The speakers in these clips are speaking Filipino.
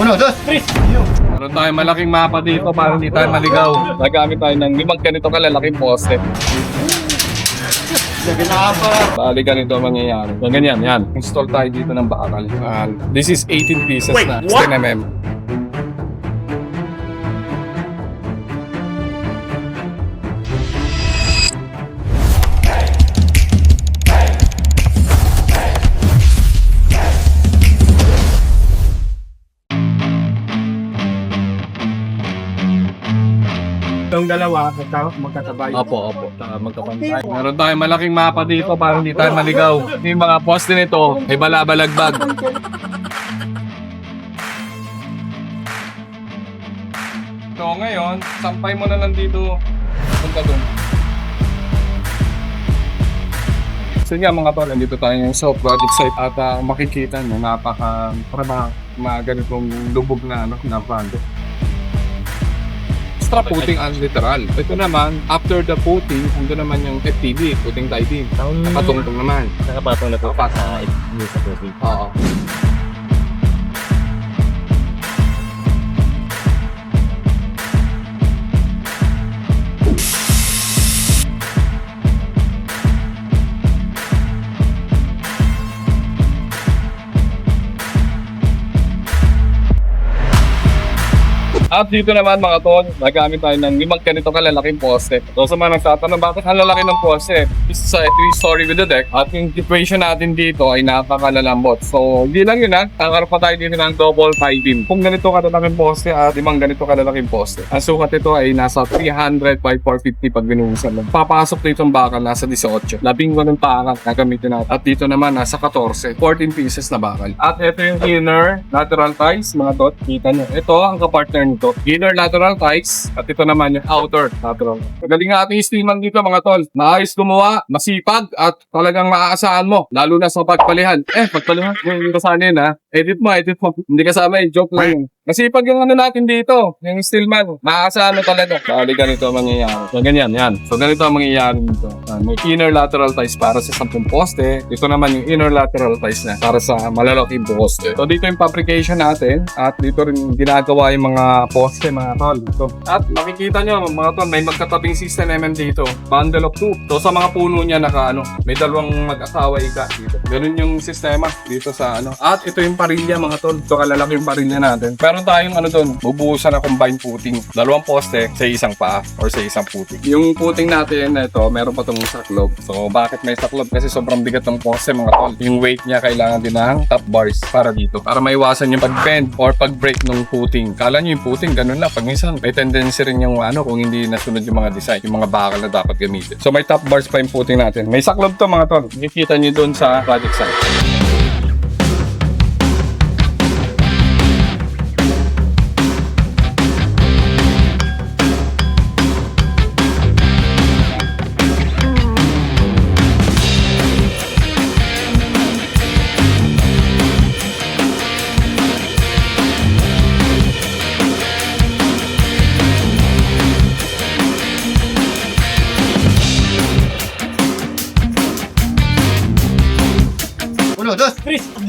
Meron tayong malaking mapa dito para hindi tayo maligaw. Nagamit tayo ng 5 ganito kalalaking poste. Bali ganito ang mangyayari. Ganyan, yan. Install tayo dito ng bakal. This is 18 pieces na 10mm. Itong dalawa, magkatabay. Opo. Magkapantay. Meron tayong malaking mapa dito para hindi tayo maligaw. Yung mga poste nito ay balabalagbag. So ngayon, sampay mo na lang dito. Punta doon. So nga mga tol, nandito tayo sa project site at makikita nyo para ganitong lubog na project. Extra puting ang literal. Ito naman, after the puting, ando naman yung FTB, puting diving. Nakatungtong naman. Nakapatong na to sa puting. Oo. At dito naman mga tol, nagamit tayo ng 5 ganito kalalaking poste. So sa mga nagtatanong bakit ang lalaki ng poste, this is a 3-story with the deck. At yung situation natin dito ay napakalalambot. So hindi lang yun kakaroon pa tayo dito ng double tie beam. Kung ganito kalalaking poste at 5 ganito kalalaking poste. Ang sukat ito ay nasa 300 by 450 pag binuhusan lang. Papasok dito ang bakal nasa 18. 18 ng bakal gagamitin natin. At dito naman nasa 14. 14 pieces na bakal. At ito yung inner lateral ties mga tol. Kita nyo. Ito ang kapartner nito. Inner lateral ties at ito naman yung outer lateral. Magaling nga ating steelman dito mga tol. Maayos gumawa, masipag at talagang maaasahan mo. Lalo na sa pagpalihan. Pagpalihan. Yung kasama yun Edit mo. Hindi kasama yun. Joke lang yun. Masipag yung natin dito. Yung steelman. Maaasahan mo talaga. Bali ganito ang mangyayari. So ganyan yan. So ganito ang mangyayari dito. May inner lateral ties para sa 10 poste. Dito naman yung inner lateral ties na para sa malalaking poste. So dito yung fabrication natin. At dito rin ginagawa yung mga poste mga tol. So, at makikita nyo mga tol, may magkatabing 16mm dito. Bundle of 2. So sa mga puno niya may dalawang mag-asawa dito. Ganun yung sistema dito sa At ito yung parilya mga tol. Ito kalalaki yung parilya natin. Meron tayong doon, bubuhusan na combined footing. 2 poste sa isang paa or sa isang footing. Yung footing natin ito, meron pa itong saklob. So bakit may saklob? Kasi sobrang bigat ng poste mga tol. Yung weight niya kailangan din ng top bars para dito. Para maiwasan yung pag-bend or pag-break ng footing. Kala nyo yung footing, ganun lang. Pag minsan, may tendency rin yung kung hindi nasunod yung mga design, yung mga bakal na dapat gamitin. So may top bars pa yung footing natin. May saklob to mga tol. Nakikita nyo doon sa project site.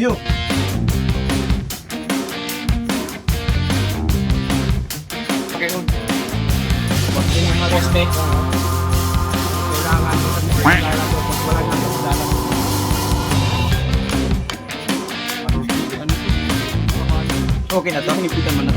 Yo! Okay, Pag yung mga poste, kailangan okay na to, hinipitan mo na.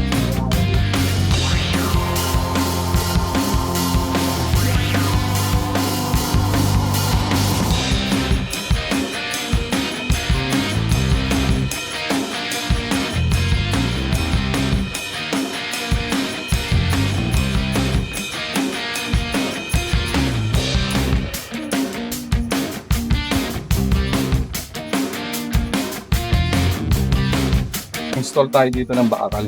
Install tayo dito ng bakal.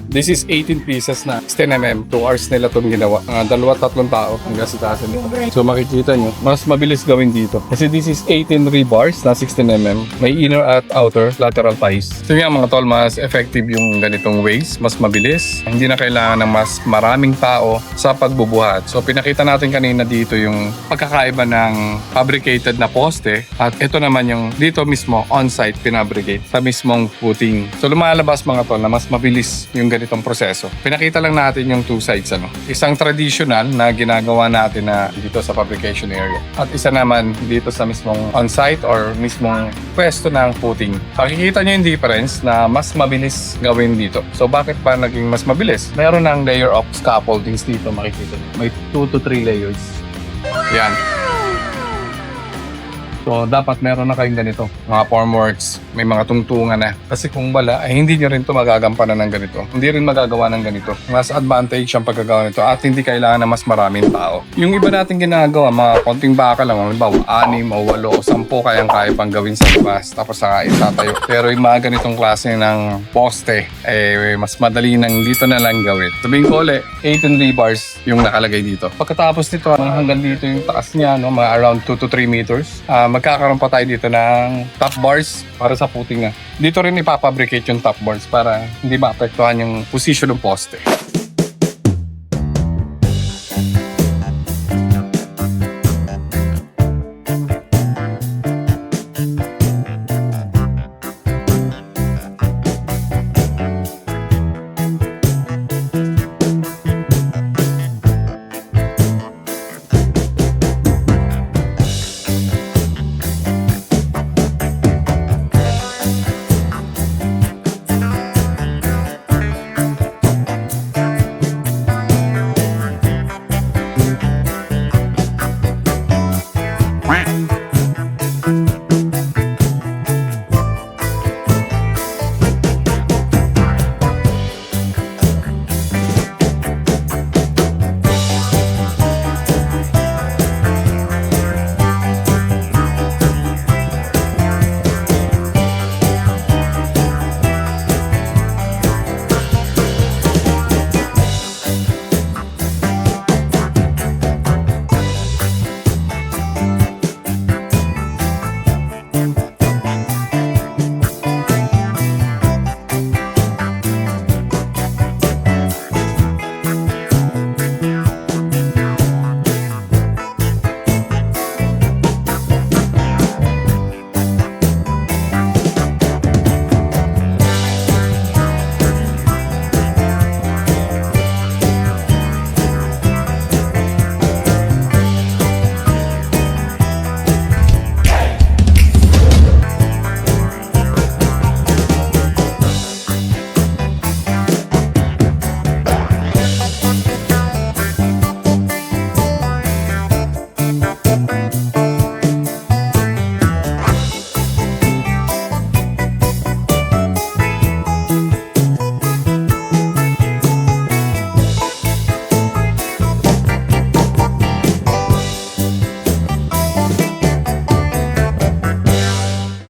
This is 18 pieces na 10mm. 2 hours nila itong ginawa. 2-3 tao ang gasitasin nito. So makikita nyo, mas mabilis gawin dito. Kasi this is 18 rebars na 16mm. May inner at outer lateral ties. So nga mga tol, mas effective yung ganitong ways. Mas mabilis. Hindi na kailangan ng mas maraming tao sa pagbubuhat. So pinakita natin kanina dito yung pagkakaiba ng fabricated na poste. At ito naman yung dito mismo on-site pinabricate sa mismong footing. So lumalabas lumalabas mga tol na mas mabilis yung ganitong proseso. Pinakita lang natin yung two sides. Isang traditional na ginagawa natin na dito sa fabrication area. At isa naman dito sa mismong on-site or mismong pwesto ng footing. Makikita nyo yung difference na mas mabilis gawin dito. So bakit pa naging mas mabilis? Meron ng layer of scaffoldings dito makikita nyo. May 2 to 3 layers. Yan. So, dapat meron na kayong ganito. Mga formworks, may mga tungtungan na. Kasi kung wala, ay hindi nyo rin ito magagampanan ng ganito. Hindi rin magagawa ng ganito. Mas advantage ang pagkagawa nito at hindi kailangan na mas maraming tao. Yung iba natin ginagawa, mga konting baka lang, halimbawa 6 o 8 o 10 kayang-kaya pang gawin sa labas tapos saka itatayo. Pero yung mga ganitong klase ng poste, mas madali nang dito na lang gawin. Sabihin ko ulit, 18 rebars yung nakalagay dito. Pagkatapos nito, hanggang dito yung taas niya, mga around 2 to 3 meters. Magkakaroon pa tayo dito ng top bars para sa footing na. Dito rin ipapabricate yung top bars para hindi maapektuhan yung position ng poste.